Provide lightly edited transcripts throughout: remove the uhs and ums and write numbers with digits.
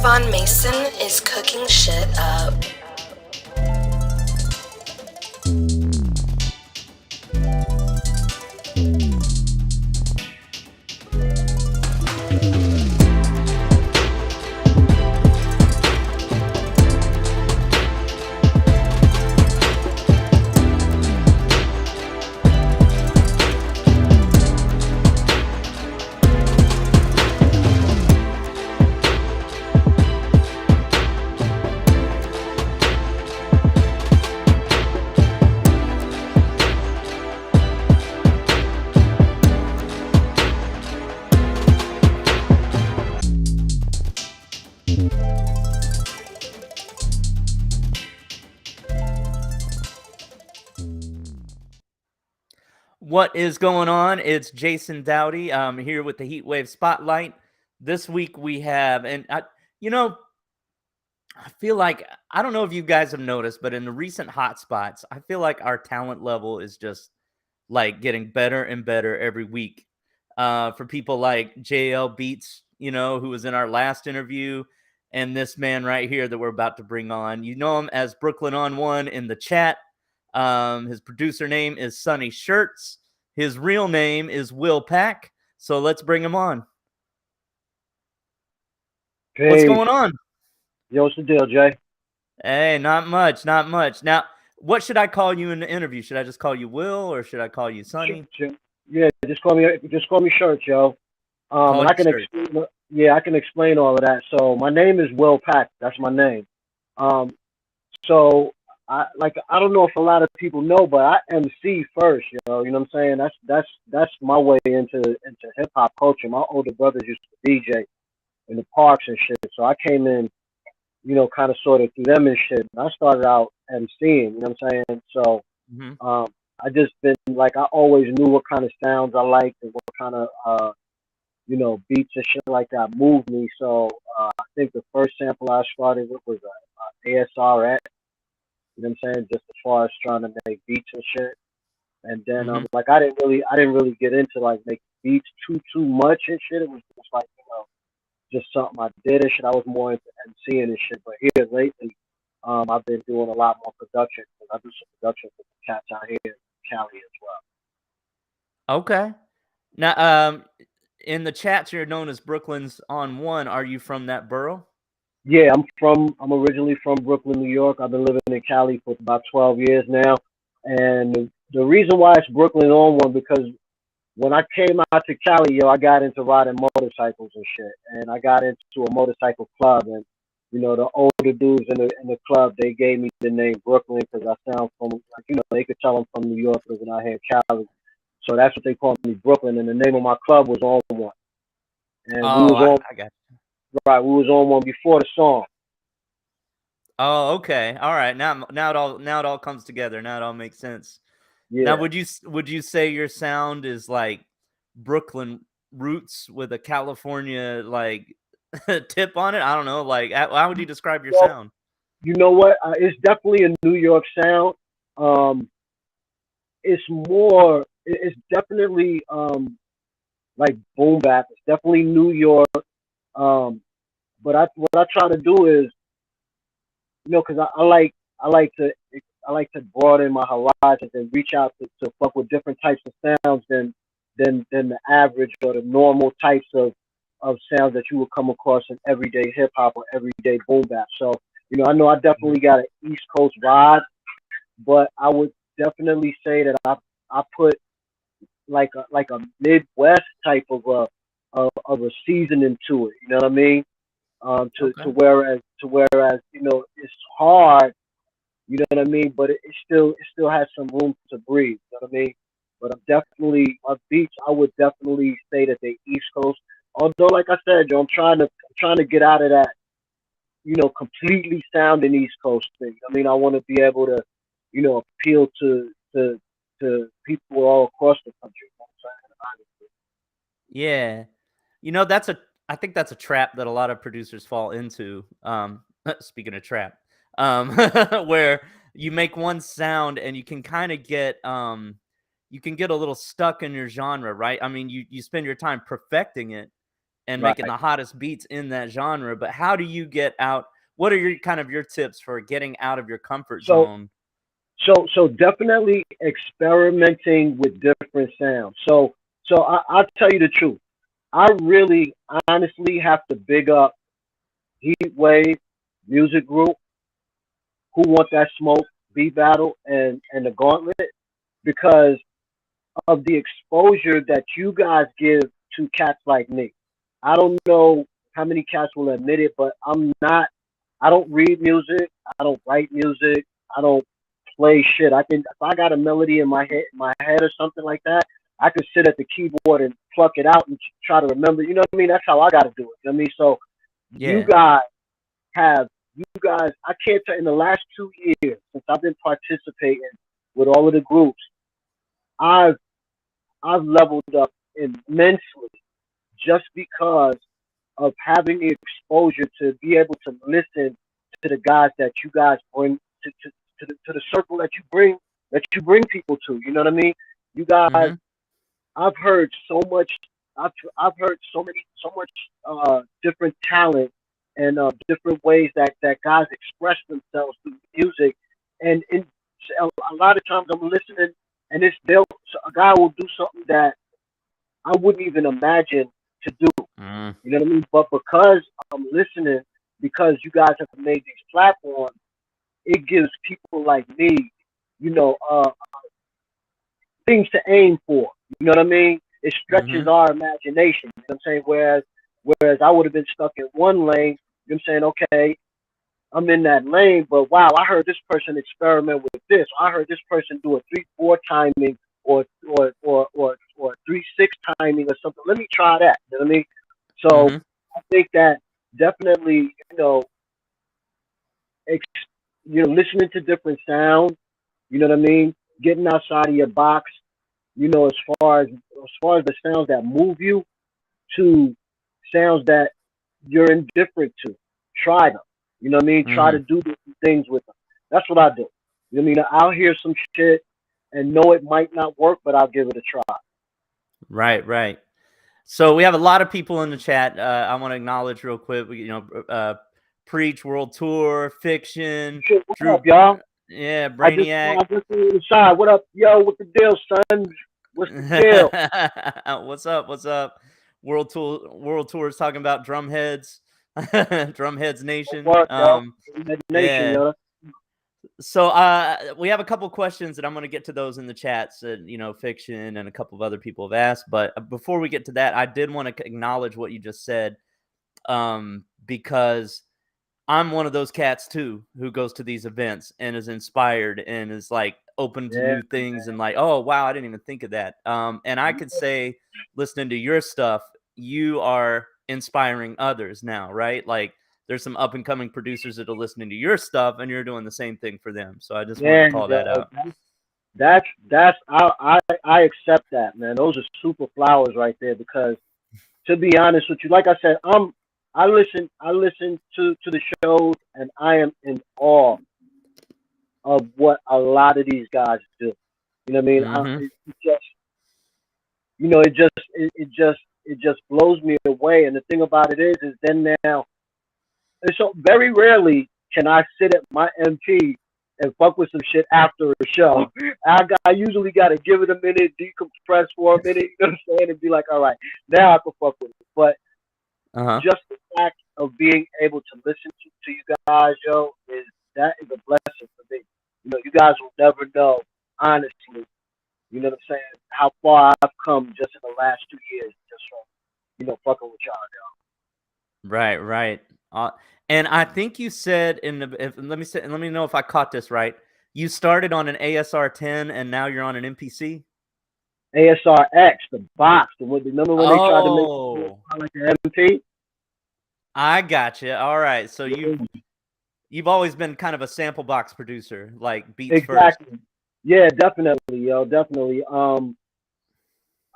Von Mason is cooking shit up. What is going on? It's Jason Dowdy. I'm here with the Heatwav Spotlight. This week we have, I feel like, I don't know if you guys have noticed, but in the recent hotspots, I feel like our talent level is just like getting better and better every week. For people like JL Beats, who was in our last interview, and this man right here that we're about to bring on. You know him as Brooklynz Onone in the chat. His producer name is Sonny Shirts. His real name is Will Pack. So let's bring him on. Hey. What's going on? Yo, what's the deal, Jay? Hey, not much. Now, what should I call you in the interview? Should I just call you Will, or should I call you Sonny? Yeah, just call me Shirts, yo. I can explain. Yeah, I can explain all of that. So my name is Will Pack. That's my name. So I don't know if a lot of people know, but I MC first. You know what I'm saying? That's my way into hip hop culture. My older brothers used to DJ in the parks and shit. So I came in, kind of sort of through them and shit. And I started out MCing, you know what I'm saying? So I just been I always knew what kind of sounds I liked and what kind of beats and shit like that moved me. So I think the first sample I started with was a ASRX, you know what I'm saying? Just as far as trying to make beats and shit. And then I didn't really get into making beats too much and shit. It was just just something I did and shit. I was more into MCing and shit. But here lately, I've been doing a lot more production. I do some production for the cats out here in Cali as well. Okay. Now, in the chats, you're known as Brooklynz Onone. Are you from that borough? Yeah, I'm originally from Brooklyn, New York. I've been living in Cali for about 12 years now. And the reason why it's Brooklynz Onone because when I came out to Cali, yo, I got into riding motorcycles and shit, and I got into a motorcycle club, and the older dudes in the club, they gave me the name Brooklyn because I sound from like they could tell I'm from New York because I had Cali, so that's what they called me Brooklyn, and the name of my club was On One, and we Oh, was on I got you. right, we was on one before the song. Oh, okay. All right. Now it all comes together. Now it all makes sense. Now, Yeah. would you say your sound is like Brooklyn roots with a California like tip on it? I don't know. Like, how would you describe your Well, sound? you know what? It's definitely a New York sound. Um, it's more. It's definitely like boom bap. It's definitely New York. Um, but what I try to do is, because I like to broaden my horizons and reach out to fuck with different types of sounds than the average or the normal types of sounds that you would come across in everyday hip hop or everyday boom bap. So, I know I Mhm. definitely got an East Coast vibe, but I would definitely say that I put like a Midwest type of a seasoning to it. You know what I mean? To Okay. whereas it's hard. You know what I mean? But it still has some room to breathe. You know what I mean? But I'm definitely my beats. I would definitely say that they East Coast. Although, like I said, Joe, I'm trying to get out of that. Completely sounding East Coast thing. I mean, I want to be able to, appeal to people all across the country. You know what I'm Yeah. That's a I think that's a trap that a lot of producers fall into. Speaking of trap, um, where you make one sound and you can get a little stuck in your genre, right? I mean, you spend your time perfecting it and saying? making Right. the hottest beats in that genre, but how do you get out? What are your tips for getting out of your comfort So zone? so definitely experimenting with different sounds. So I'll tell you the truth. I really honestly have to big up Heatwave Music Group, Who Want That Smoke, Beat Battle, and the Gauntlet because of the exposure that you guys give to cats like me. I don't know how many cats will admit it, but I don't read music. I don't write music. I don't play shit. If I got a melody in my head or something like that, I could sit at the keyboard and pluck it out and try to remember. You know what I mean? That's how I got to do it. You know what I mean? So you Yeah. guys I can't tell in the last 2 years since I've been participating with all of the groups, I've I've leveled up immensely just because of having the exposure to be able to listen to the guys that you guys bring to the circle that you bring people to. You know what I mean? You guys, Mhm. I've heard so much. I've heard so much different talent and different ways that guys express themselves through music, and a lot of times I'm listening, and a guy will do something that I wouldn't even imagine to do. Mm. You know what I mean? But because I'm listening, because you guys have made these platforms, it gives people like me, you know, things to aim for. You know what I mean? It stretches Mhm. our imagination. You know what I'm saying? Whereas I would have been stuck in one lane. You know what I'm saying? Okay, I'm in that lane, but wow, I heard this person experiment with this. I heard this person do a 3/4 timing or 3/6 timing or something. Let me try that. You know what I mean? So Mhm. I think that definitely, ex, listening to different sounds. You know what I mean? Getting outside of your box. As far as the sounds that move you to sounds that you're indifferent to. Try them. You know what I mean? Try to Mhm. do different things with them. That's what I do. You know what I mean? I'll hear some shit and know it might not work, but I'll give it a try. Right, right. So we have a lot of people in the chat. I want to acknowledge real quick. Preach World Tour, Fiction, Shit, what up, Drew. y'all? Yeah, I just Brainiac. I just went inside. What up, yo? What the deal, son? What's the deal? What's up? What's up? World Tour is talking about Drumheads, Drumheads What Nation. work, yo? Imagination, Yeah. yo. So we have a couple questions, and I'm going to get to those in the chats. Fiction and a couple of other people have asked. But before we get to that, I did want to acknowledge what you just said, because I'm one of those cats too who goes to these events and is inspired and is like open to new things and like, oh wow, I didn't even think of that. And I could say, listening to your stuff, you are inspiring others now, right? Like there's some up and coming producers that are listening to your stuff and you're doing the same thing for them. So I just want to call that out. That's I accept that, man. Those are super flowers right there because to be honest with you, like I said, I listen to the shows and I am in awe of what a lot of these guys do. You know what I mean? Mm-hmm. It just it just blows me away. And the thing about it is then now, and so very rarely can I sit at my MP and fuck with some shit after a show. I usually got to give it a minute, decompress for a minute, you know what I'm saying, and be like, all right, now I can fuck with it. But just the fact of being able to listen to you guys, yo, that is a blessing for me. You know, you guys will never know, honestly, you know what I'm saying, how far I've come just in the last 2 years, just from, fucking with y'all, yo. Right. And I think you said let me know if I caught this right. You started on an ASR 10 and now you're on an MPC. ASR X, the box, remember when they tried to make it like an MP? I gotcha. All right, so you've always been kind of a sample box producer, like beats first. Yeah, definitely, yo, definitely.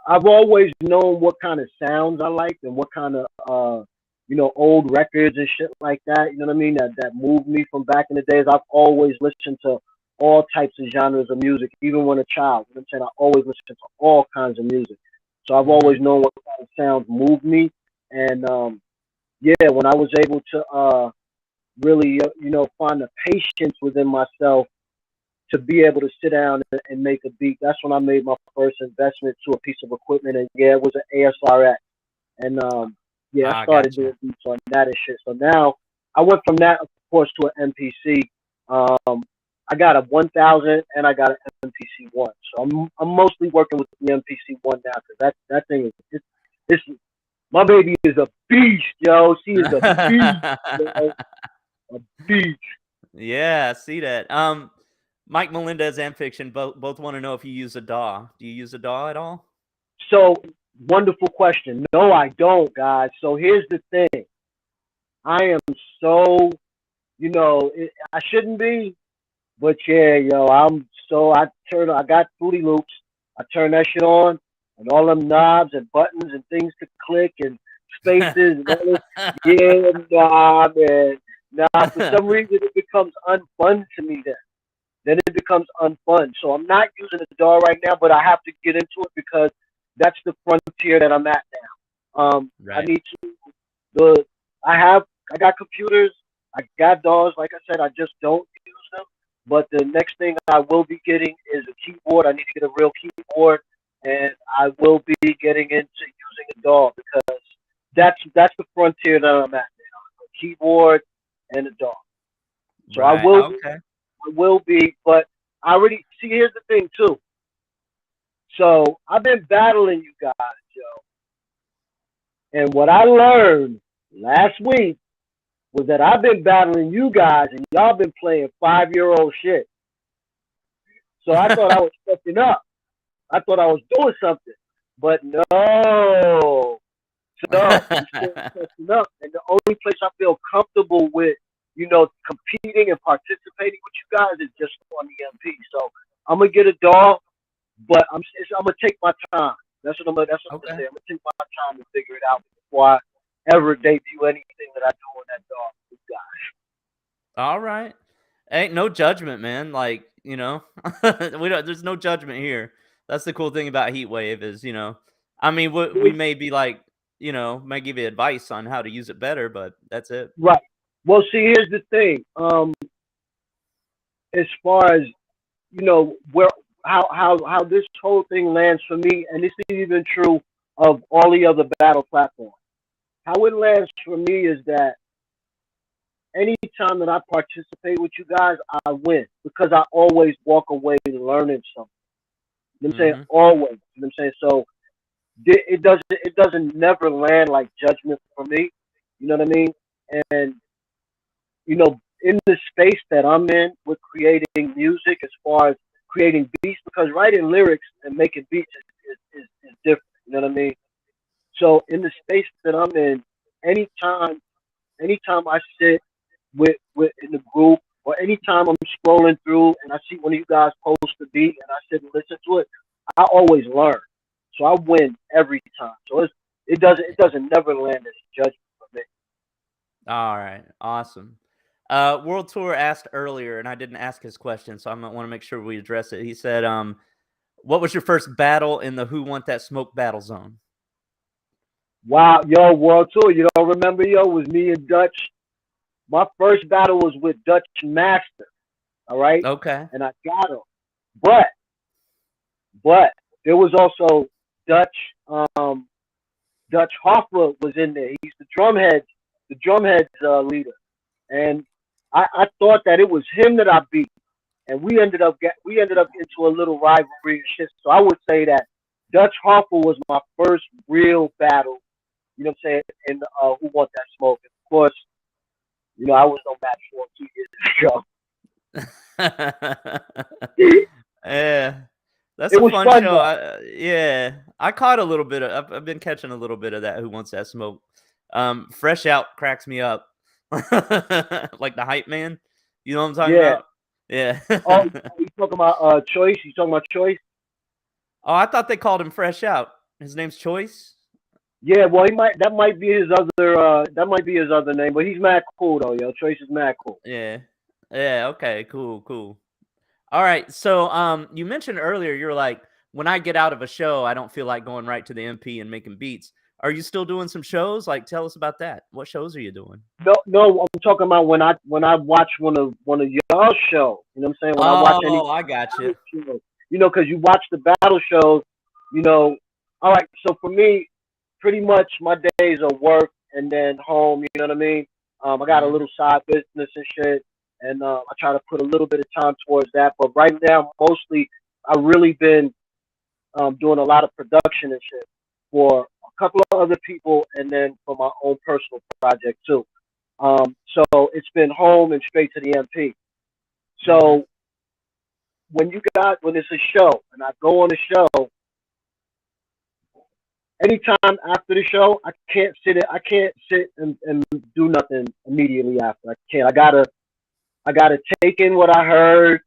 I've always known what kind of sounds I liked and what kind of old records and shit like that. You know what I mean? That moved me from back in the days. I've always listened to all types of genres of music, even when a child. You know what I'm saying? I always listened to all kinds of music. So I've always known what kind of sounds moved me. And when I was able to really, find the patience within myself to be able to sit down and make a beat, that's when I made my first investment to a piece of equipment. And yeah, it was an ASRX. And I started doing beats on that and shit. So now I went from that, of course, to an MPC. I got a 1000 and I got an MPC 1. So I'm mostly working with the MPC 1 now because that thing it's my baby is a beast, yo. She is a beast, yo. A beast. Yeah, I see that. Mike Melendez and Fiction both want to know if you use a DAW. Do you use a DAW at all? So, wonderful question. No, I don't, guys. So here's the thing. I am so, I shouldn't be, but yeah, yo, I got Fruity Loops. I turn that shit on, and all them knobs and buttons and things to click and spaces and all this. Yeah, nah, man. Nah, for some reason it becomes unfun to me then it becomes unfun. So I'm not using the DAW right now, but I have to get into it because that's the frontier that I'm at now. Right. I need to. I got computers. I got DAWs. Like I said, I just don't use them. But the next thing I will be getting is a keyboard. I need to get a real keyboard, and I will be getting into using a DAW because that's the frontier that I'm at now. A keyboard and a DAW. So right. I will be, but I already see. Here's the thing too. So I've been battling you guys, yo, and what I learned last week was that I've been battling you guys, and y'all been playing 5-year-old shit. So I thought I was stepping up. I thought I was doing something, but no. So I'm still stepping up, and the only place I feel comfortable with, competing and participating with you guys is just on the MP. So I'm gonna get a DAW, but I'm gonna take my time. That's what I'm gonna say. I'm gonna take my time to figure it out before I ever debut anything that I do on that DAW with you guys. All right. Ain't no judgment, man. Like, there's no judgment here. That's the cool thing about Heatwav is, I mean, we may be like, may give you advice on how to use it better, but that's it. Right. Well, see, here's the thing. As far as where how this whole thing lands for me, and this is even true of all the other battle platforms. How it lands for me is that anytime that I participate with you guys, I win because I always walk away learning something. You know what I'm saying? Always. You know what I'm saying? So it doesn't never land like judgment for me. You know what I mean? And in the space that I'm in with creating music, as far as creating beats, because writing lyrics and making beats is different. You know what I mean? So in the space that I'm in, anytime anytime I sit with in the group, or anytime I'm scrolling through and I see one of you guys post a beat and I sit and listen to it, I always learn. So I win every time. So it doesn't never land as judgment for me. All right, awesome. World Tour asked earlier, and I didn't ask his question, so I want to make sure we address it. He said, "What was your first battle in the Who Want That Smoke battle zone?" Wow, yo, World Tour, you don't remember, yo, it was me and Dutch. My first battle was with Dutch Master, all right? Okay. And I got him. But there was also Dutch Dutch Hoffa was in there. He's the drumheads leader. And I thought that it was him that I beat. And we ended up into a little rivalry and shit. So I would say that Dutch Hoffa was my first real battle, you know what I'm saying, in Who Want That Smoke. And of course, I was no match for him 2 years ago. Yeah, that's It a was fun fun show. though. Yeah, I caught a little bit of. I've been catching a little bit of that. Who Wants That Smoke? Fresh Out cracks me up, like the hype man. You know what I'm talking Yeah. about? Yeah. Oh, you talking about Choice? You talking about Choice? Oh, I thought they called him Fresh Out. His name's Choice. Yeah, well, that might be his other name, but he's mad cool though, yo. Choice is mad cool. Yeah. Yeah. Okay. Cool. Cool. All right. So, you mentioned earlier you're like, when I get out of a show, I don't feel like going right to the MP and making beats. Are you still doing some shows? Like, tell us about that. What shows are you doing? No, no, I'm talking about when I watch one of y'all shows. You know what I'm saying? When I watch any Oh, I got you. show, because you watch the battle shows. You know, all right. So for me, pretty much my days are work and then home. You know what I mean? I got a Mhm. little side business and shit, and I try to put a little bit of time towards that. But right now, mostly, I've really been doing a lot of production and shit for a couple of other people, and then for my own personal project too. So it's been home and straight to the MP. Mhm. So when it's a show and I go on a show, anytime after the show, I can't sit and do nothing immediately after. I can't. I gotta take in what I heard.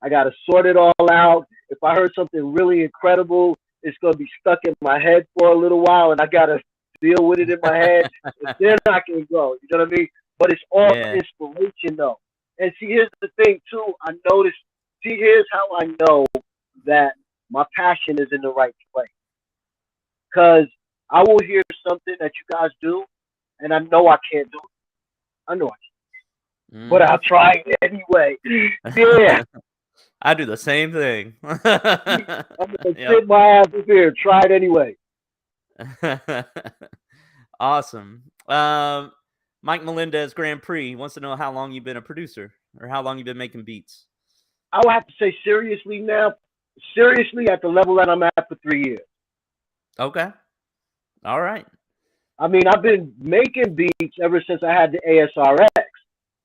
I gotta sort it all out. If I heard something really incredible, it's gonna be stuck in my head for a little while, and I gotta deal with it in my head. And then I can go. You know what I mean? But it's all Yeah. inspiration, though. And see, here's the thing too. I noticed. See, here's how I know that my passion is in the right place. Cause I will hear something that you guys do, and I know I can't do it. I know I can't, but I'll Mhm. try it anyway. Yeah. I do the same thing. I'm gonna Yep. sit my ass up here, try it anyway. Awesome. Mike Melendez Grand Prix wants to know how long you've been a producer or how long you've been making beats. I would have to say seriously now, seriously at the level that I'm at for 3 years. Okay. All right. I mean, I've been making beats ever since I had the ASRX,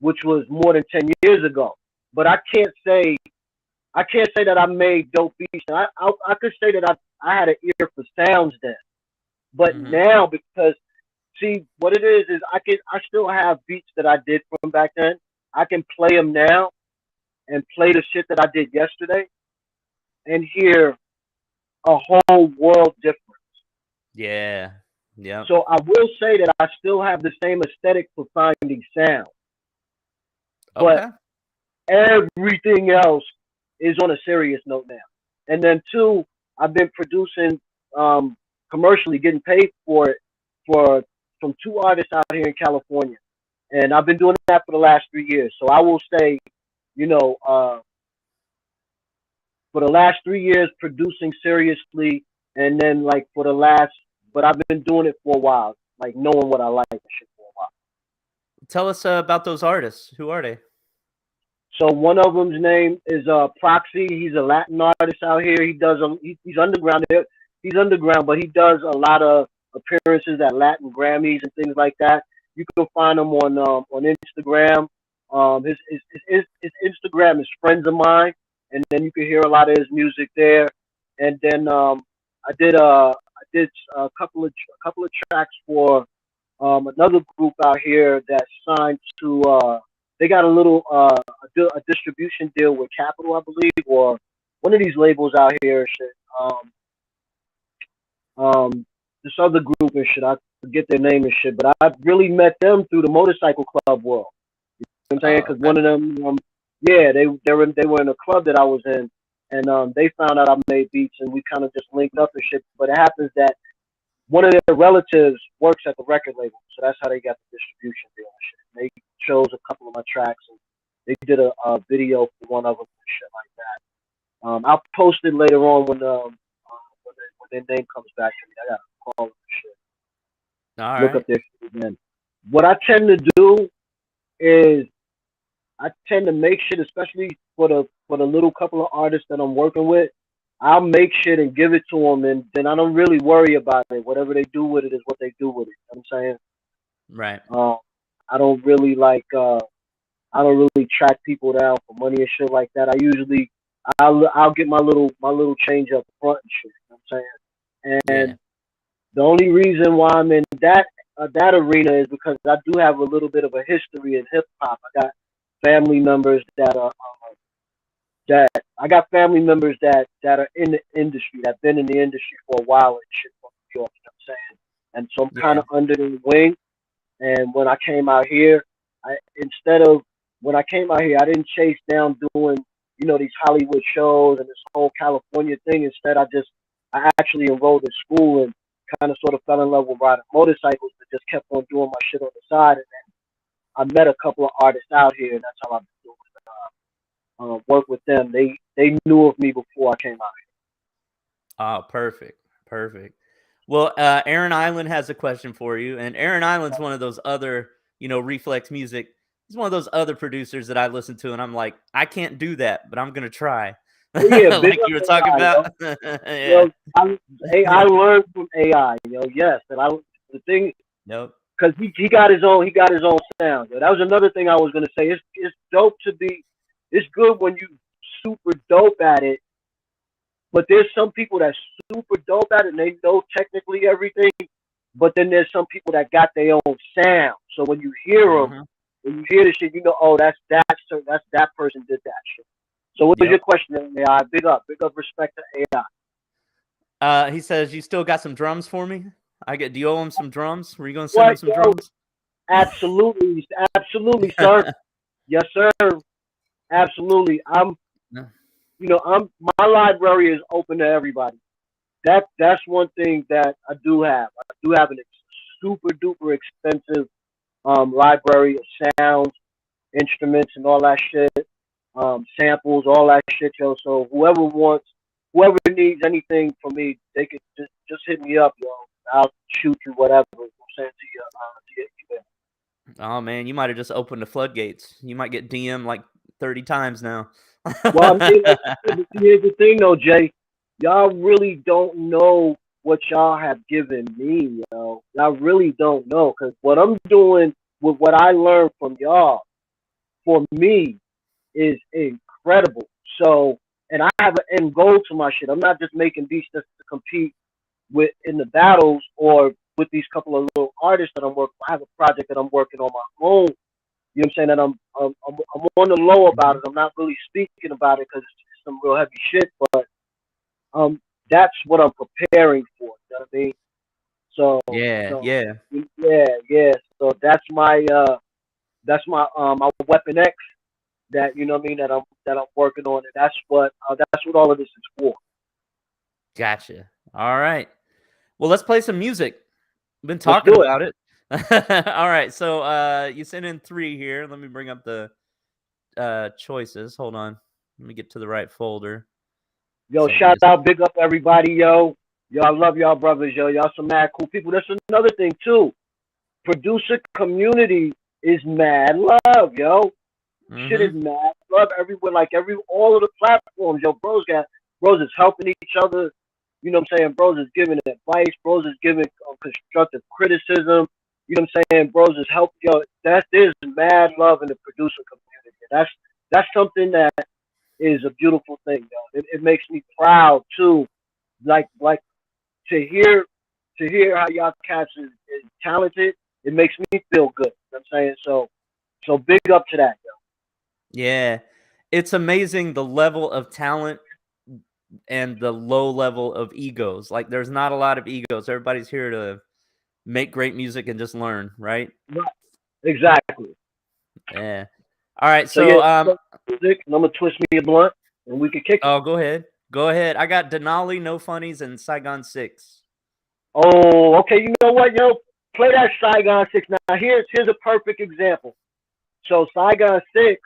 which was more than 10 years ago. But I can't say that I made dope beats. I could say that I had an ear for sounds then. But Mhm. now, because see what it is I still have beats that I did from back then. I can play them now and play the shit that I did yesterday and hear a whole world difference. Yeah. Yep. So I will say that I still have the same aesthetic for finding sound, but Okay. everything else is on a serious note now. And then two, I've been producing commercially, getting paid for it for from two artists out here in California, and I've been doing that for the last 3 years. So I will say, you know, for the last 3 years producing seriously, and then like but I've been doing it for a while, like knowing what I like and shit for a while. tell us about those artists. Who are they? So one of them's name is Proxy. He's a Latin artist out here. He does he's underground. He's underground, but he does a lot of appearances at Latin Grammys and things like that. You can find him on Instagram. His Instagram is friends of mine, and then you can hear a lot of his music there. And then I did a couple of tracks for another group out here that signed to they got a little a distribution deal with Capitol, I believe, or one of these labels out here. Shit. This other group and shit. I forget their name and shit, but I really met them through the motorcycle club world. You know what I'm saying? Because one of them, yeah, they were in a club that I was in, and they found out I made beats, and we kind of just linked up and shit. But it happens that one of their relatives works at the record label, so that's how they got the distribution deal and shit. They chose a couple of my tracks, and they did a video for one of them and shit like that. I'll post it later on when their name comes back to me. I gotta call them and shit. All Look right. up their shit again. What I tend to do is I tend to make shit, especially for the little couple of artists that I'm working with. I'll make shit and give it to them, and then I don't really worry about it. Whatever they do with it is what they do with it. You know what I'm saying? Right. I don't really I don't really track people down for money and shit like that. I usually I'll get my little change up front and shit. You know what I'm saying? And Yeah. the only reason why I'm in that arena is because I do have a little bit of a history in hip hop. I got family members that are that are in the industry, that've been in the industry for a while and shit from New York, you know what I'm saying? And so I'm kind Yeah. of under the wing. And when I came out here, when I came out here, I didn't chase down doing, these Hollywood shows and this whole California thing. Instead, I actually enrolled in school and kind of sort of fell in love with riding motorcycles, but just kept on doing my shit on the side. And then I met a couple of artists out here, and that's how I've been doing work with them. They knew of me before I came out Oh, perfect. Perfect. Well, Aaron Island has a question for you. And Aaron Island's one of those other, Reflex Music. He's one of those other producers that I listen to, and I'm like, I can't do that, but I'm going to try. here. Yeah, big Like up you were talking AI, about. yo. Yeah. I learned from AI, yes, and the thing, Nope. because he got his own sound. Yo. That was another thing I was gonna say. It's dope to be. It's good when you super dope at it, but there's some people that's super dope at it and they know technically everything. But then there's some people that got their own sound. So when you hear them, Mhm. when you hear the shit, oh, that's that person did that shit. So what was your Yep. question, AI? Big up, respect to AI. He says, you still got some drums for me? Do you owe him some drums? Were you going to send him What, some yo? drums? Absolutely, sir. Yes, sir. Absolutely. No. My library is open to everybody. That's one thing that I do have. I do have an super duper expensive library of sounds, instruments, and all that shit. Samples, all that shit, yo. So whoever needs anything from me, they could just hit me up, yo. I'll shoot you whatever. I'm saying to your email. Oh, man, you might have just opened the floodgates. You might get DM like 30 times now. Well, I mean, here's the thing, though, Jay. Y'all really don't know what y'all have given me, yo. Y'all really don't know, because what I'm doing with what I learned from y'all, for me, is incredible. So, and I have an end goal to my shit. I'm not just making beats just to compete with in the battles or with these couple of little artists that I'm working. I have a project that I'm working on my own. You know what I'm saying? That I'm on the low about it. I'm not really speaking about it because it's some real heavy shit. But that's what I'm preparing for. You know what I mean? So Yeah, so yeah. yeah. So that's my Weapon X that you know what I mean that I'm working on, and that's what all of this is for. Gotcha. All right. Well, let's play some music. We've been Let's talking do it. about it. All right. So you sent in 3 here. Let me bring up the choices. Hold on. Let me get to the right folder. Yo, So shout out, big up everybody, yo. Yo, I love y'all brothers, yo. Y'all some mad cool people. That's another thing too. Producer community is mad love, yo. Shit is Mm-hmm. mad love everywhere, like all of the platforms, yo. Bros is helping each other. You know what I'm saying? Bros is giving advice. Bros is giving constructive criticism. You know what I'm saying? Bros is helping, yo. There's mad love in the producer community. That's something that is a beautiful thing, yo. It makes me proud too. Like to hear how y'all cats is talented. It makes me feel good. You know what I'm saying? So big up to that, yo. Yeah. It's amazing the level of talent and the low level of egos. Like there's not a lot of egos. Everybody's here to make great music and just learn, right? Right. Exactly. Yeah. All right. So So yeah, music, and I'm gonna twist me a blunt, and we can kick it. oh, go ahead. Go ahead. I got Denali, No Funnies, and Saigon 6. Oh, okay. You know what, yo? Play that Saigon 6. Now here's a perfect example. So Saigon 6,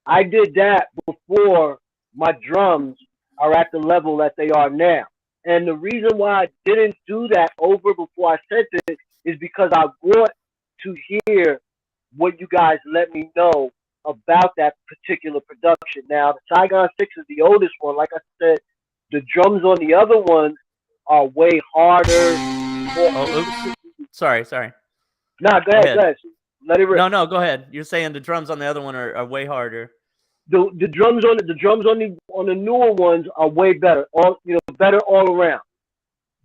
I did that before my drums are at the level that they are now. And the reason why I didn't do that over before I said this is because I want to hear what you guys let me know about that particular production. Now, the Saigon 6 is the oldest one. Like I said, the drums on the other ones are way harder. Oh, oops. Sorry. Nah, go ahead. Let it rip. No, go ahead. You're saying the drums on the other one are way harder. The drums on the newer ones are way better. Better all around.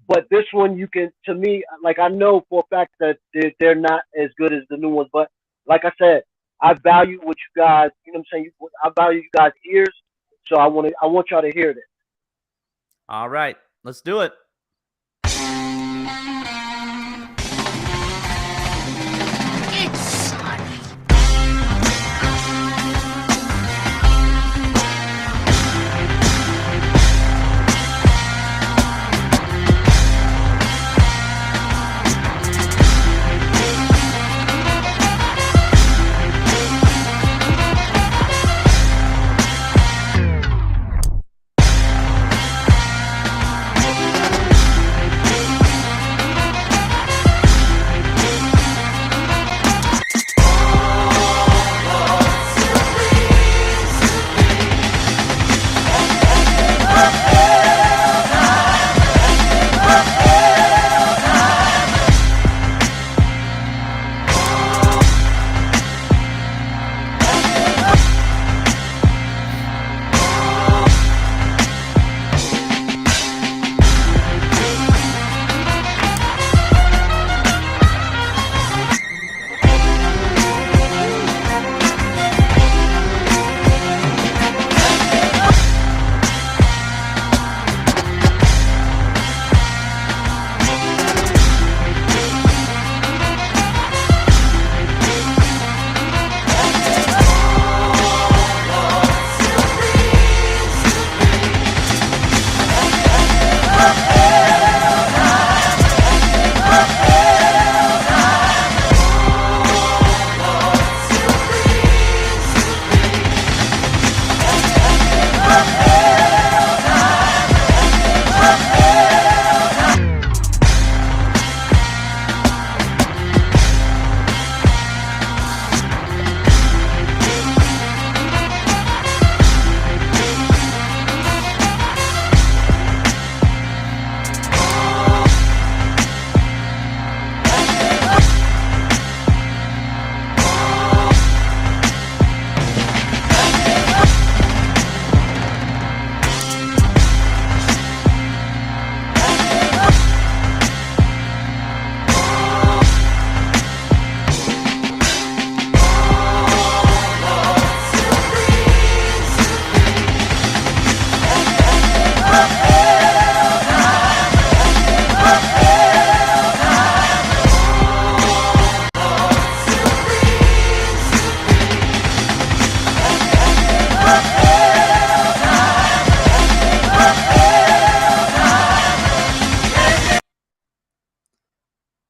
But this one, you can, to me, like I know for a fact that they're not as good as the new ones. But like I said, I value what you guys. You know what I'm saying? I value you guys' ears. So I want y'all to hear this. All right, let's do it.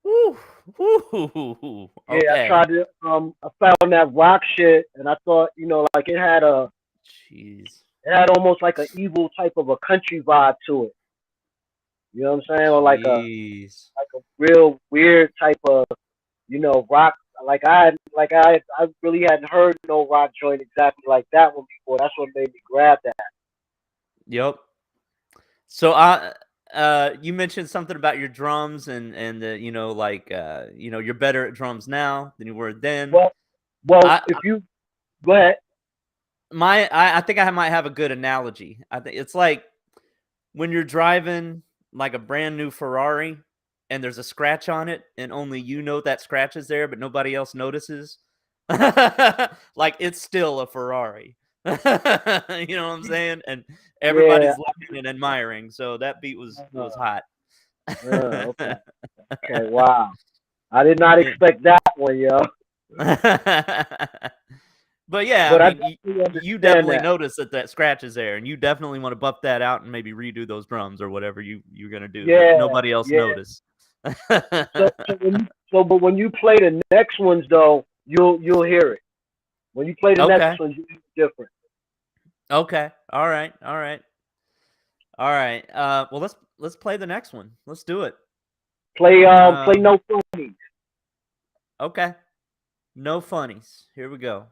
Ooh, Yeah, okay. I tried to. I found that rock shit, and I thought, like Jeez. it had almost like an evil type of a country vibe to it. You know what I'm saying? Or like a Jeez. real weird type of rock. I really hadn't heard no rock joint exactly like that one before. That's what made me grab that. Yep. So you mentioned something about your drums and you know, like you know, you're better at drums now than you were then. Well, well, I if you go ahead. I think I might have a good analogy. I think it's like when you're driving like a brand new Ferrari and there's a scratch on it and only you know that scratch is there, but nobody else notices. Like it's still a Ferrari. You know what I'm saying? And Yeah. everybody's looking and admiring. So that beat was hot. Okay. Okay. Wow. I did not expect that one, yo. But yeah, I But I mean, definitely you understand definitely that. notice that scratch is there, and you definitely want to buff that out and maybe redo those drums or whatever you're gonna do. But Yeah. nobody else Yeah. noticed. When you play the next ones though, you'll hear it. When you play the next Okay. ones, you hear it different. Okay. All right. All right. All right. Well, let's play the next one. Let's do it. Play Um, no funnies. okay. No funnies. Here we go.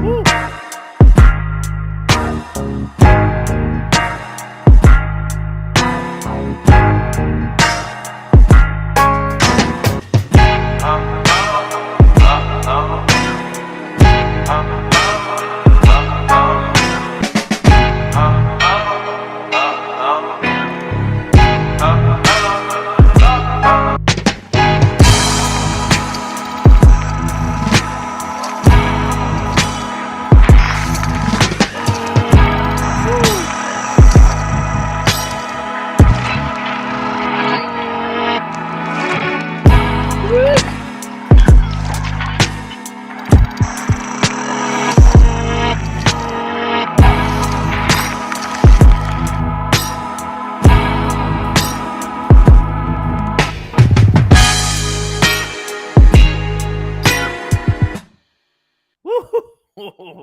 Woo!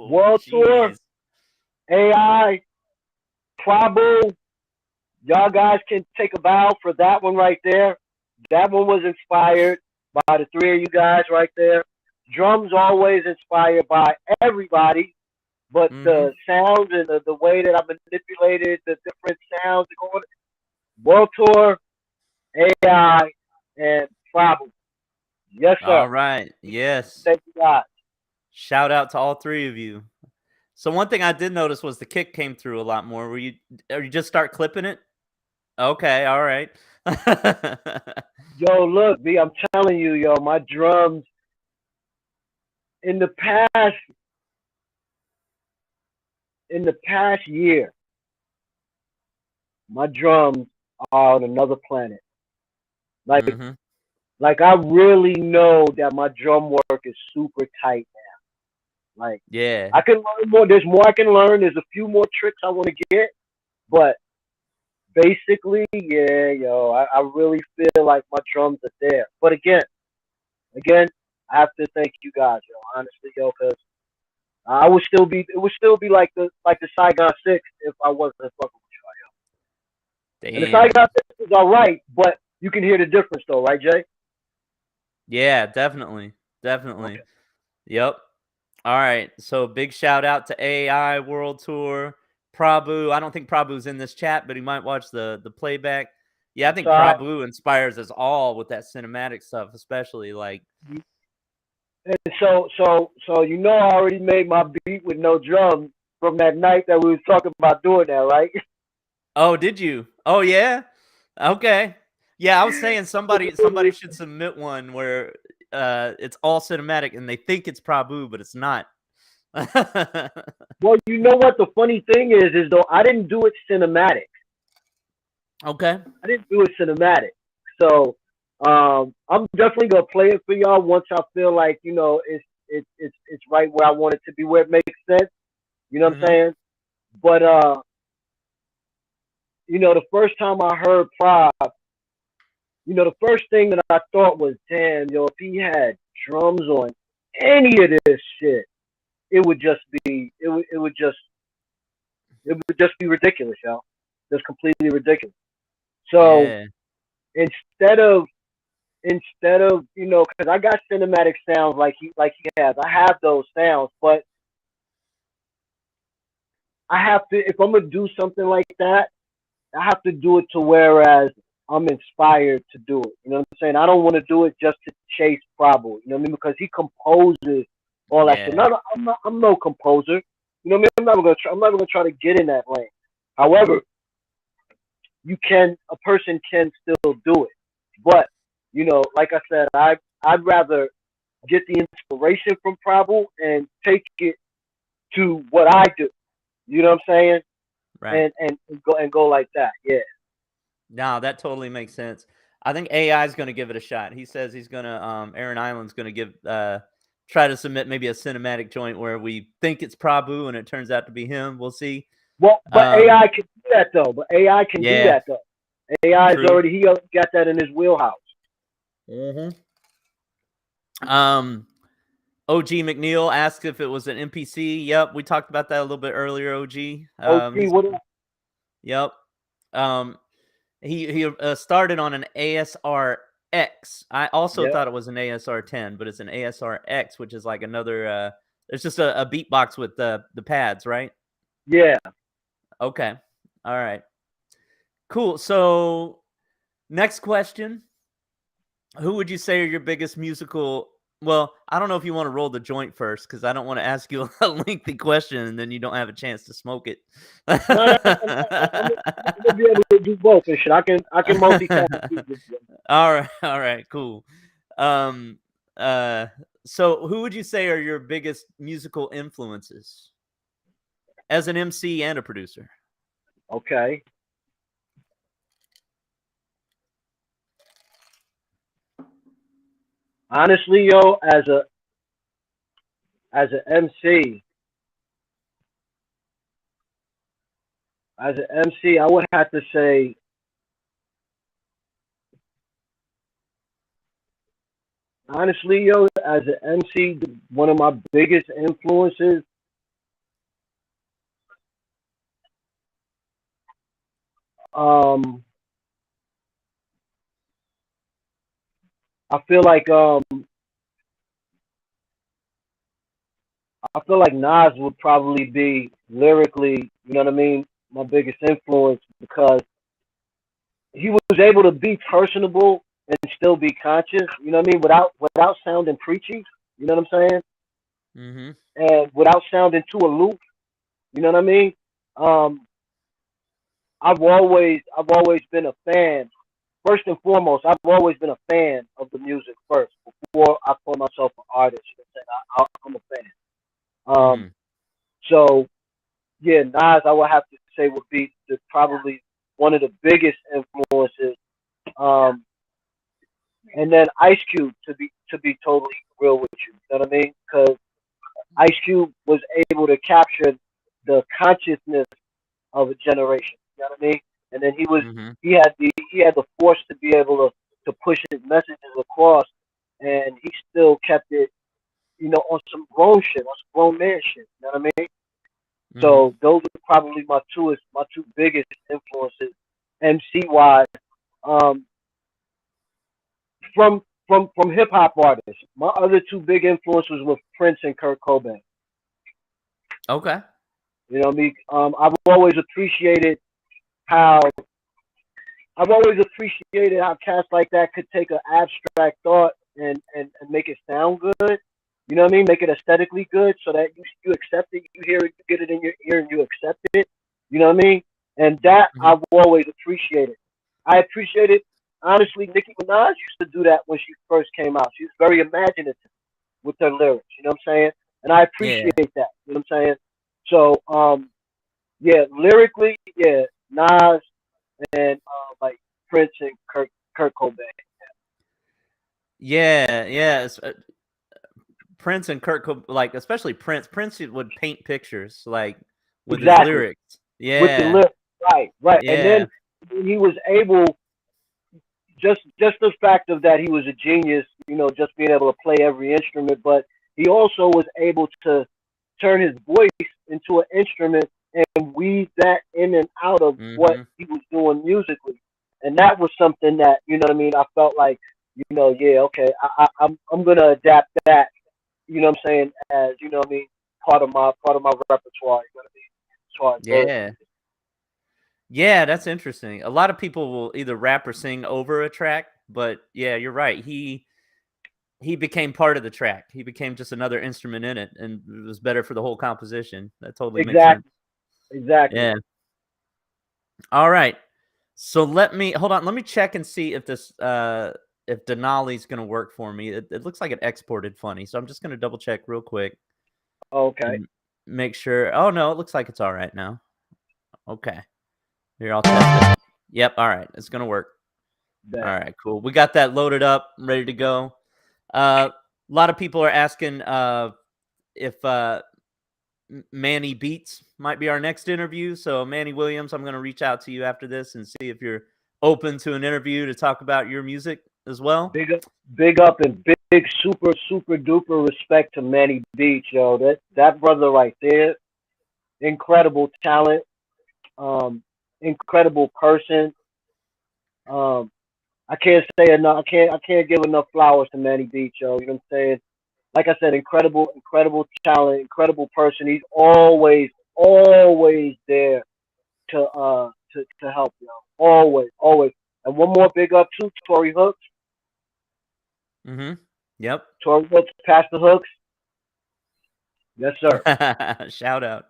World Tour, Jeez. AI, Prabhu. Y'all guys can take a bow for that one right there. That one was inspired by the three of you guys right there. Drums always inspired by everybody, but Mm-hmm. the sounds and the way that I manipulated the different sounds going. World Tour, AI, and Prabhu. Yes, sir. All right. Yes. Thank you guys. Shout out to all three of you. So one thing I did notice was the kick came through a lot more. Were you or you just start clipping it? Okay, all right. Yo, look, B, I'm telling you, yo, my drums in the past year, my drums are on another planet. Like Mhm. like I really know that my drum work is super tight now. Like Yeah. I can learn more. There's more I can learn. There's a few more tricks I want to get, but basically, yeah, yo, I really feel like my drums are there. But again, I have to thank you guys, yo, honestly, yo, because it would still be like the Saigon Six if I wasn't fucking with y'all. And the Damn. Saigon Six is all right, but you can hear the difference though, right, Jay? Yeah, definitely. Definitely. Okay. Yep. All right. So big shout out to AI World Tour. Prabhu. I don't think Prabhu's in this chat, but he might watch the playback. Yeah, I think So Prabhu inspires us all with that cinematic stuff, especially like and so you know I already made my beat with no drums from that night that we was talking about doing that, right? oh, did you? Oh yeah? Okay. Yeah, I was saying somebody should submit one where it's all cinematic and they think it's Prabhu, but it's not. Well, you know what the funny thing is though I didn't do it cinematic. Okay. I didn't do it cinematic. So I'm definitely gonna play it for y'all once I feel like it's right where I want it to be, where it makes sense. You know what I'm Mm-hmm. saying? But the first time I heard Prod, the first thing that I thought was, damn, if he had drums on any of this shit, it would just be it would just be ridiculous, y'all. Just completely ridiculous. So Yeah. instead of because I got cinematic sounds like he has. I have those sounds, but I have to, if I'm gonna do something like that, I have to do it to whereas I'm inspired to do it. You know what I'm saying? I don't want to do it just to chase Prabhu. You know what I mean? Because he composes all that shit. Yeah. No, I'm no composer. You know what I mean? I'm never gonna try to get in that lane. However, a person can still do it. But like I said, I'd rather get the inspiration from Prabhu and take it to what I do. You know what I'm saying? Right. And go like that. Yeah. No, that totally makes sense. I think AI is going to give it a shot. He says he's going to Aaron Island's going to try to submit maybe a cinematic joint where we think it's Prabhu and it turns out to be him. We'll see. Well, but Um, AI can do that though. But AI can do yeah, that though. AI is true. already he already got that in his wheelhouse. Mhm. Um, OG McNeil asked if it was an NPC. Yep, we talked about that a little bit earlier. OG. OG, He's what? yep. Um, he started on an ASR X. I also Yeah, thought it was an ASR 10, but it's an ASR X, which is like another. It's just a beatbox with the pads, right? yeah. Okay. All right. Cool. So next question: who would you say are your biggest musical? Well, I don't know if you want to roll the joint first because I don't want to ask you a lengthy question and then you don't have a chance to smoke it. No, no, no, no. I'm gonna be able to do both and shit. I can multitask. All right, cool. Um, uh, so who would you say are your biggest musical influences as an MC and a producer? Okay. Honestly, yo, as a MC, I would have to say, honestly, yo, as an MC, one of my biggest influences, um, I feel like Nas would probably be lyrically, you know what I mean, my biggest influence because he was able to be personable and still be conscious, you know what I mean, without sounding preachy, you know what I'm saying, Mm-hmm. and without sounding too aloof, you know what I mean. Um, I've always been a fan. First and foremost, I've always been a fan of the music first before I call myself an artist. You know what I'm saying? I'm a fan. Mm-hmm. So yeah, Nas, I would have to say would be probably one of the biggest influences. Um, and then Ice Cube to be totally real with you. You know what I mean? Because Ice Cube was able to capture the consciousness of a generation. You know what I mean? And then Mm-hmm. he had the force to be able to push his messages across, and he still kept it, on some grown shit, on some grown man shit. You know what I mean? Mm-hmm. So those are probably my two biggest influences, MC wise. Um, from hip hop artists, my other two big influences were Prince and Kurt Cobain. Okay. You know what I mean? How I've always appreciated how cats like that could take an abstract thought and make it sound good. You know what I mean? Make it aesthetically good so that you accept it, you hear it, you get it in your ear, and you accept it. You know what I mean? And that Mm-hmm. I've always appreciated. I appreciated, honestly, Nicki Minaj used to do that when she first came out. She was very imaginative with her lyrics. You know what I'm saying? And I Yeah. appreciate that. You know what I'm saying? So, yeah, lyrically, yeah, Nas, and like Prince and Kurt Cobain. Yeah. Prince and like especially Prince. Prince would paint pictures like with his Exactly. lyrics. With the Yeah, lyrics, right. And yeah. then he was able, just the fact of that he was a genius, just being able to play every instrument, but he also was able to turn his voice into an instrument and weave that in and out of what Mm-hmm. he was doing musically. And that was something that, you know what I mean, I felt like, yeah, okay, I'm gonna adapt that, you know what I'm saying, as, you know what I mean, part of my repertoire, you know what I mean, as far as lyrics. Yeah. Yeah, that's interesting. A lot of people will either rap or sing over a track, but yeah, you're right. He became part of the track. He became just another instrument in it, and it was better for the whole composition. That totally makes sense. Exactly, exactly. Yeah. All right. So let me hold on. Let me check and see if this if Denali's gonna work for me. It looks like it exported funny, so I'm just gonna double check real quick Okay. and make sure. Oh no, it looks like it's all right now. Okay. Here, I'll test it. Yep. All right. It's gonna work. All Bet. right, cool. We got that loaded up, ready to go. A lot of people are asking if Manny Beats might be our next interview. So, Manny Williams, I'm going to reach out to you after this and see if you're open to an interview to talk about your music as well. Big up, and big super duper respect to Manny Beach, yo. That brother right there, incredible talent, um, incredible person. Um, I can't say enough. I can't give enough flowers to Manny Beach, yo. You know what I'm saying? Like I said, incredible talent, incredible person. He's always there to help, yo. Always. And one more big up to Tory Hooks. Mm-hmm. Yep. Tory Hooks, Pastor Hooks. Yes, sir. Shout out.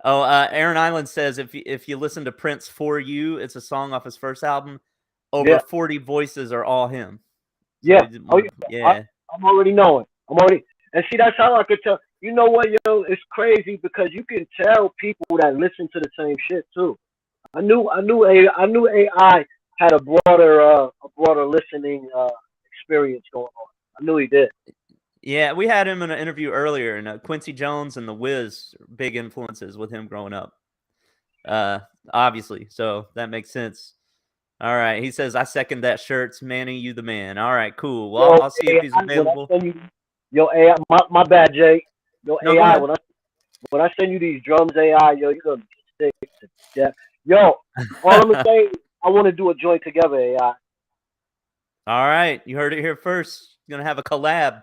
Oh, Aaron Island says if you listen to Prince For You, it's a song off his first album. Over Yeah, 40 voices are all him. So yeah. Oh, yeah. yeah. I'm already knowing. And see, that's how I could tell. You know what, yo? It's crazy because you can tell people that listen to the same shit too. I knew AI had a broader listening experience going on. I knew he did. Yeah, we had him in an interview earlier, and Quincy Jones and The Wiz, big influences with him growing up. Obviously, so that makes sense. All right, he says, "I second that. Shirts, Manny, you the man." All right, cool. Well, Yo, I'll see if he's AI, when I available. send you, yo, AI, my bad, Jay. Yo, No, go AI, ahead. when I send you these drums, AI, yo, you're gonna be sick to death. Yo, all I'm gonna say, I want to do a joint together, AI. All right, you heard it here first. You're gonna have a collab.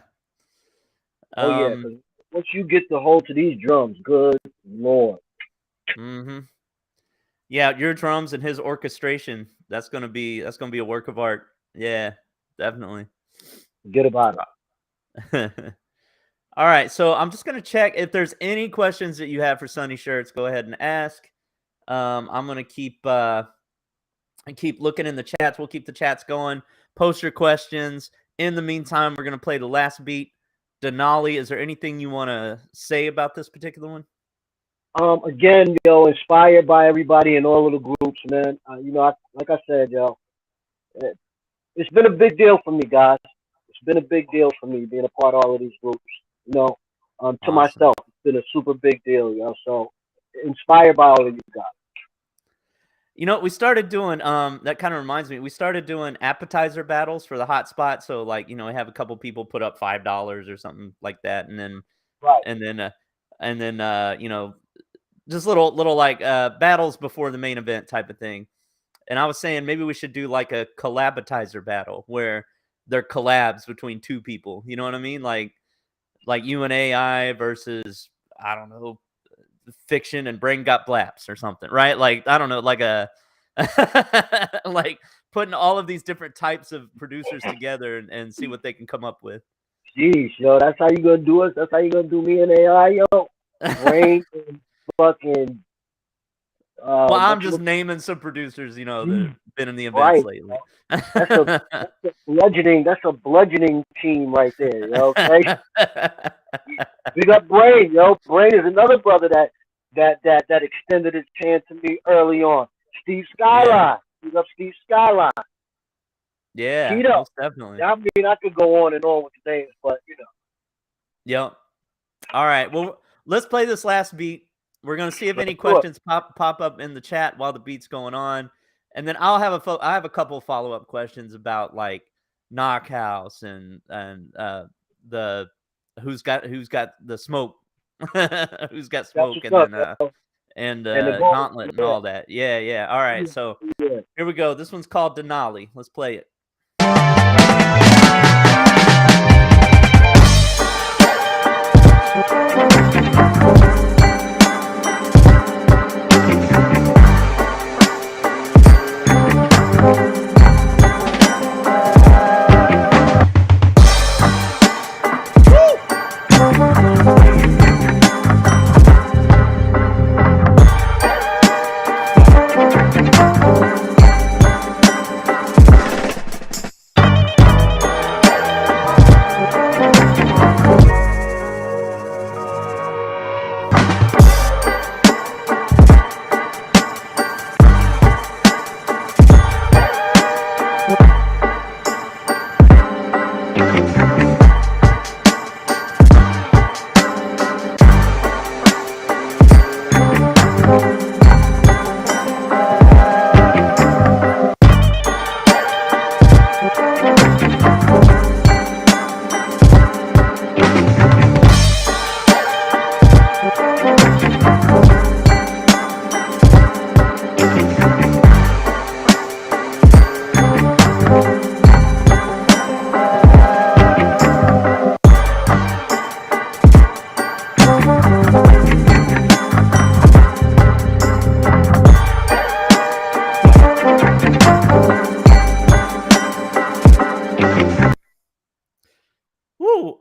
Oh yeah, because once you get the hold to these drums, good lord. Mm-hmm. Yeah, your drums and his orchestration. That's gonna be a work of art. Yeah, definitely. Forget about it. All right, so I'm just gonna check if there's any questions that you have for Sonny Shirts. Go ahead and ask. I'm gonna keep looking in the chats. We'll keep the chats going. Post your questions. In the meantime, we're gonna play the last beat. Denali, is there anything you want to say about this particular one? Again, yo, inspired by everybody in all of the groups, man. Like I said, yo, it, it's been a big deal for me, guys. It's been a big deal for me being a part of all of these groups. You know, to Awesome. myself, it's been a super big deal, yo. So inspired by all of you guys. You know, we started doing that kind of reminds me. We started doing appetizer battles for the hot spot. So like, we have a couple people put up $5 or something like that, and then Right. and then uh and then just little like battles before the main event type of thing. And I was saying maybe we should do like a collabitizer battle where they're collabs between two people. You know what I mean? Like you and AI versus, I don't know, Fiction and Brain Got Blaps or something, right? Like, I don't know, like a like putting all of these different types of producers together and see what they can come up with. Jeez, yo, that's how you gonna do us? That's how you gonna do me and AI, yo? Brain and fucking Well, I'm what just you naming some producers, that Jeez, have been in the events right. lately. That's a bludgeoning team right there, yo. Okay. Big up Brain, yo. Brain is another brother that extended his hand to me early on. Steve Yeah. Skyline. big up Steve Skyline. Yeah, Keto. most definitely. I mean, I could go on and on with the names, but you know. Yep. All right. Well, let's play this last beat. We're gonna see if any questions pop up in the chat while the beat's going on, and then I have a couple of follow-up questions about like Knockhouse and the who's got the smoke, who's got smoke, and Gauntlet and all that. Yeah. All right. So here we go. This one's called Denali. Let's play it.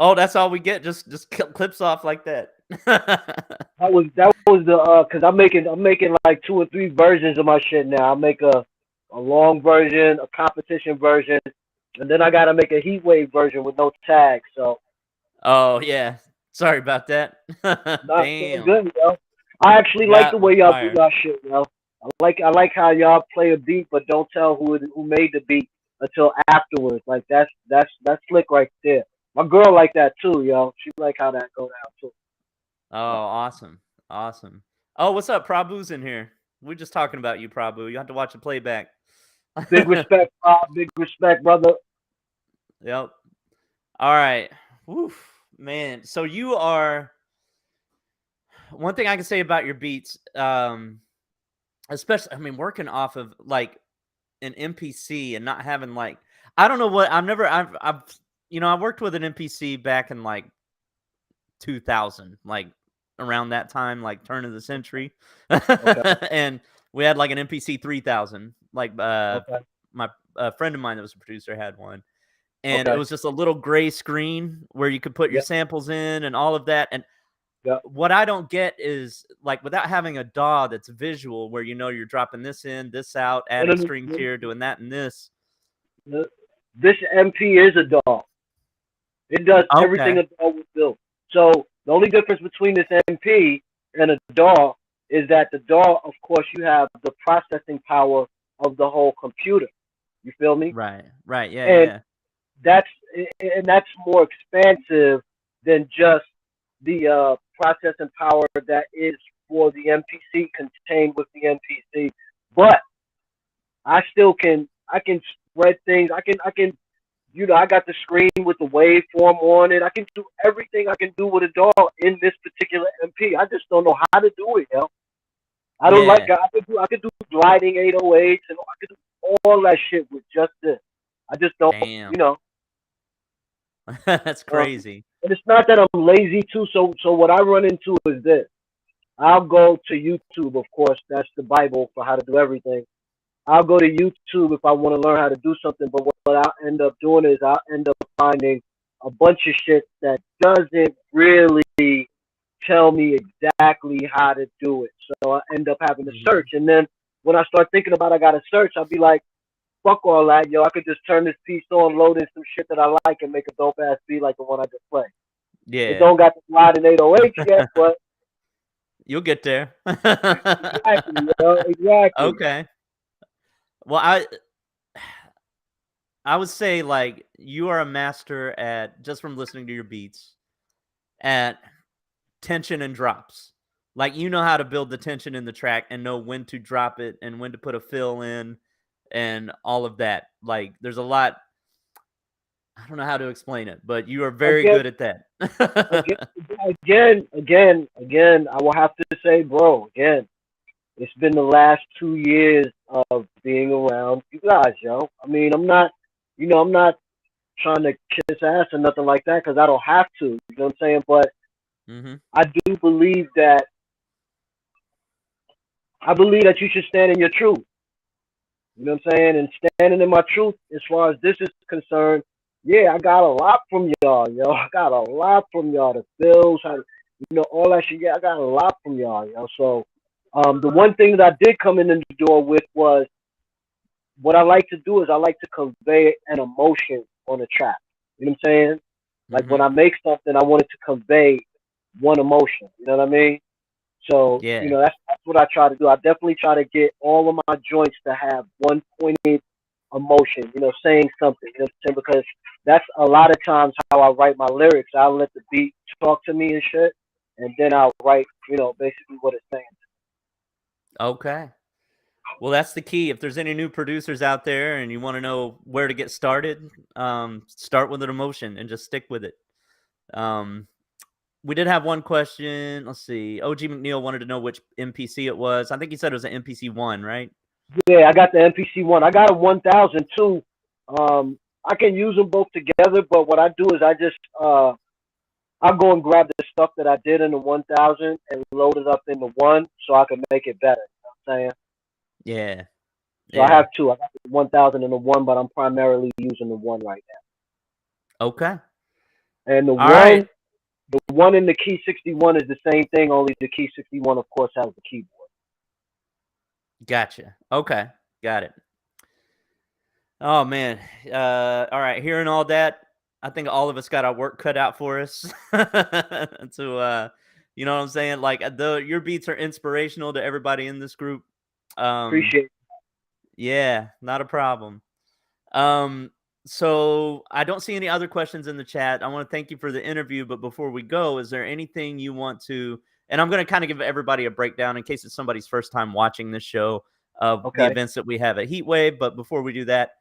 Oh, that's all we get. Just clips off like that. that was the because I'm making like 2 or 3 versions of my shit now. I make a long version, a competition version, and then I gotta make a Heatwav version with no tags. So. Oh yeah, sorry about that. Damn. Good, yo. I actually like the way y'all do y'all shit, yo. I like how y'all play a beat but don't tell who made the beat until afterwards. Like that's slick right there. My girl like that too, yo. She like how that go down too. Oh, awesome. Oh, what's up? Prabhu's in here. We're just talking about you, Prabhu. You have to watch the playback. Big respect, big respect, brother. Yep. All right. Oof, man. So you are. One thing I can say about your beats, especially, I mean, working off of like an MPC and not having like, I don't know what I worked with an MPC back in like 2000, like around that time, like turn of the century. Okay. And we had like an MPC 3000, like my friend of mine that was a producer had one, and it was just a little gray screen where you could put your samples in and all of that. And what I don't get is like without having a DAW that's visual, where you're dropping this in, this out, adding strings here, doing that and this. This MP is a DAW. It does everything a DAW would do. So the only difference between this MP and a DAW is that the DAW, of course, you have the processing power of the whole computer. You feel me? Right, yeah. That's more expansive than just the processing power that is for the MPC contained with the MPC. But I can spread things. I can I got the screen with the waveform on it. I can do everything I can do with a DAW in this particular MP. I just don't know how to do it, yo. I don't like it. I could do gliding 808s and I could do all that shit with just this. I just don't, That's crazy. And it's not that I'm lazy too. So what I run into is this. I'll go to YouTube, of course. That's the Bible for how to do everything. I'll go to YouTube if I want to learn how to do something. But what I'll end up doing is I'll end up finding a bunch of shit that doesn't really tell me exactly how to do it. So I end up having to search. And then when I start thinking about I got to search, I'll be like, fuck all that, yo. I could just turn this piece on, load in some shit that I like, and make a dope-ass beat like the one I just played. Yeah. It don't got the gliding 808 yet, but... You'll get there. Exactly, yo. Exactly. Okay. Well, I would say like you are a master at, just from listening to your beats, at tension and drops. Like you know how to build the tension in the track and know when to drop it and when to put a fill in and all of that. Like there's a lot. I don't know how to explain it, but you are very Again, good at again, that. again, I will have to say, bro, again, it's been the last 2 years of being around you guys, yo. I mean, I'm not trying to kiss ass or nothing like that because I don't have to. You know what I'm saying? But hmm I do believe that you should stand in your truth. You know what I'm saying? And standing in my truth as far as this is concerned, yeah, I got a lot from y'all, yo. I got a lot from y'all. The bills, all that shit. Yeah, I got a lot from y'all, yo. So, the one thing that I did come in the door with was what I like to do is I like to convey an emotion on a track. You know what I'm saying? Like when hmm I make something, I want it to convey one emotion. You know what I mean? So, Yeah. that's what I try to do. I definitely try to get all of my joints to have one pointed emotion, saying something, you know what I'm saying? Because that's a lot of times how I write my lyrics. I'll let the beat talk to me and shit, and then I'll write, basically what it's saying. Okay. Well, that's the key. If there's any new producers out there and you want to know where to get started, start with an emotion and just stick with it. Um, we did have one question. Let's see. OG McNeil wanted to know which MPC it was. I think he said it was an MPC one, right? Yeah, I got the MPC one. I got a 1000 too. I can use them both together, but what I do is I go and grab the stuff that I did in the 1000 and load it up in the one so I can make it better. You know what I'm saying? Yeah. So I Yeah. have two. I got the 1000 and the one, but I'm primarily using the one right Okay. now. And All right. the one in the Key 61 is the same thing. Only the Key 61, of course, has the keyboard. Gotcha. Okay. Got it. Oh man. All right. Hearing all that, I think all of us got our work cut out for us. To you know what I'm saying? Like your beats are inspirational to everybody in this group. Um, Appreciate it. yeah, not a problem. Um, so I don't see any other questions in the chat. I want to thank you for the interview, but before we go, is there anything you want to? And I'm going to kind of give everybody a breakdown in case it's somebody's first time watching this show of the Okay. events that we have at Heatwave. But before we do that,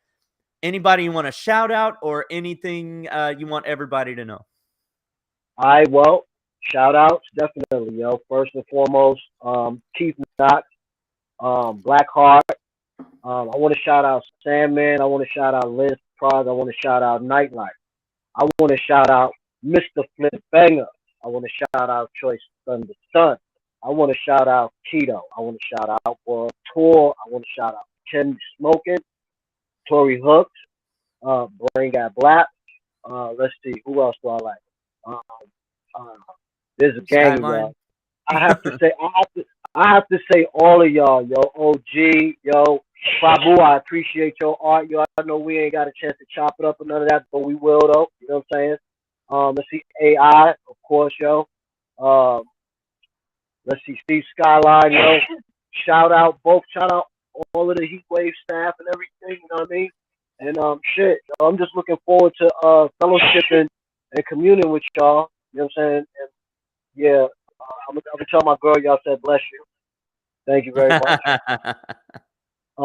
anybody you want to shout out or anything you want everybody to know? Well, shout outs, definitely, yo. First and foremost, Keith Knox, Blackheart. I want to shout out Sandman. I want to shout out Liz Prague. I want to shout out Nightlife. I want to shout out Mr. Flip Banger. I want to shout out Choice Thunder Sun. I want to shout out Keto. I want to shout out World Tour. I want to shout out Ken Smoking, Tory Hooks, Brain Got Black. Let's see, who else do I like? Um, uh, there's a gang of Skyline. y'all. I have to say all of y'all, yo, OG, yo, Babu, I appreciate your art, yo. I know we ain't got a chance to chop it up or none of that, but we will though. You know what I'm saying? Let's see, AI, of course, yo. Um, let's see, Steve Skyline, yo. Shout out all of the Heatwave staff and everything. You know what I mean? And shit, yo, I'm just looking forward to fellowshipping and communing with y'all. You know what I'm saying? And yeah, I'm gonna tell my girl y'all said bless you. Thank you very much.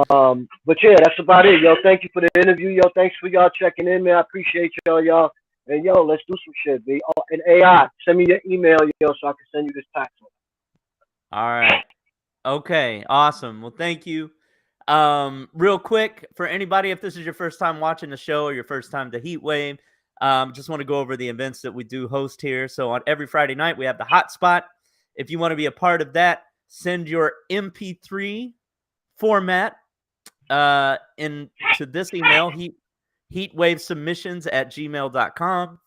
But yeah, that's about it, yo. Thank you for the interview, yo. Thanks for y'all checking in, man. I appreciate y'all. And yo, let's do some shit, B. Oh, and AI, send me your email, yo, so I can send you this pack. All right. Okay, awesome. Well, thank you. Real quick, for anybody, if this is your first time watching the show or your first time to Heatwave, just want to go over the events that we do host here. So on every Friday night, we have the Hotspot. If you want to be a part of that, send your MP3 format into this email, heatwavesubmissions@gmail.com,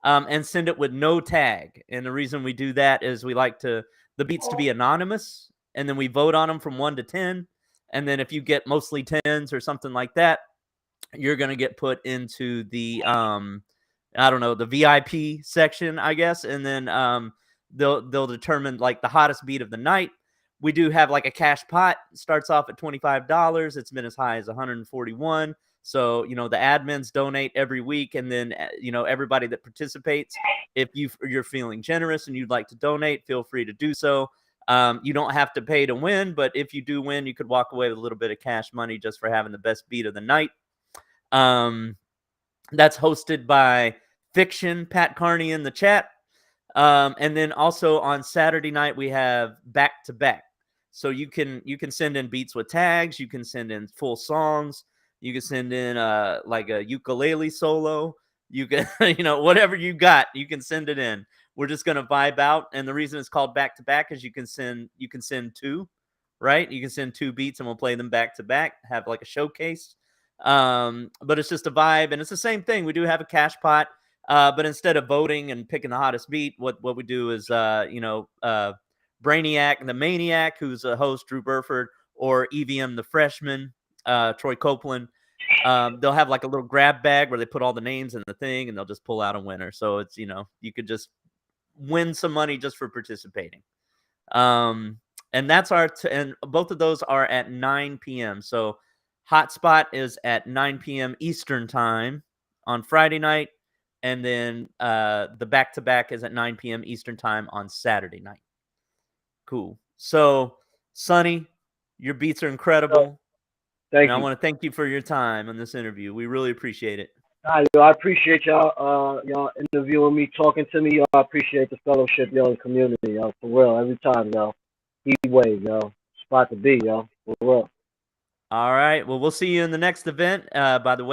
and send it with no tag. And the reason we do that is we like the beats to be anonymous, and then we vote on them from 1 to 10. And then if you get mostly 10s or something like that, you're going to get put into the, I don't know, the VIP section, I guess. And then they'll determine like the hottest beat of the night. We do have like a cash pot. Starts off at $25. It's been as high as $141. So, you know, the admins donate every week, and then, you know, everybody that participates, if you're feeling generous and you'd like to donate, feel free to do so. You don't have to pay to win, but if you do win, you could walk away with a little bit of cash money just for having the best beat of the night. That's hosted by Fiction, Pat Carney in the chat. And then also on Saturday night, we have back to back. So you can send in beats with tags. You can send in full songs. You can send in like a ukulele solo. You can, you know, whatever you got, you can send it in. We're just gonna vibe out. And the reason it's called back to back is you can send two, right? You can send 2 beats and we'll play them back to back, have like a showcase. But it's just a vibe, and it's the same thing. We do have a cash pot. But instead of voting and picking the hottest beat, what we do is, you know, Brainiac and the Maniac, who's a host, Drew Burford, or EVM the Freshman, Troy Copeland. They'll have like a little grab bag where they put all the names in the thing, and they'll just pull out a winner. So it's, you know, you could just win some money just for participating. And that's and both of those are at 9 p.m. So Hotspot is at 9 p.m. Eastern time on Friday night. And then the back-to-back is at 9 p.m. Eastern time on Saturday night. Cool. So, Sonny, your beats are incredible. Thank you. I want to thank you for your time on this interview. We really appreciate it. I appreciate y'all interviewing me, talking to me. Y'all, I appreciate the fellowship, y'all, and community, y'all, for real. Every time, y'all. Heatwav, y'all. Spot to be, y'all, for real. All right. Well, we'll see you in the next event. By the way,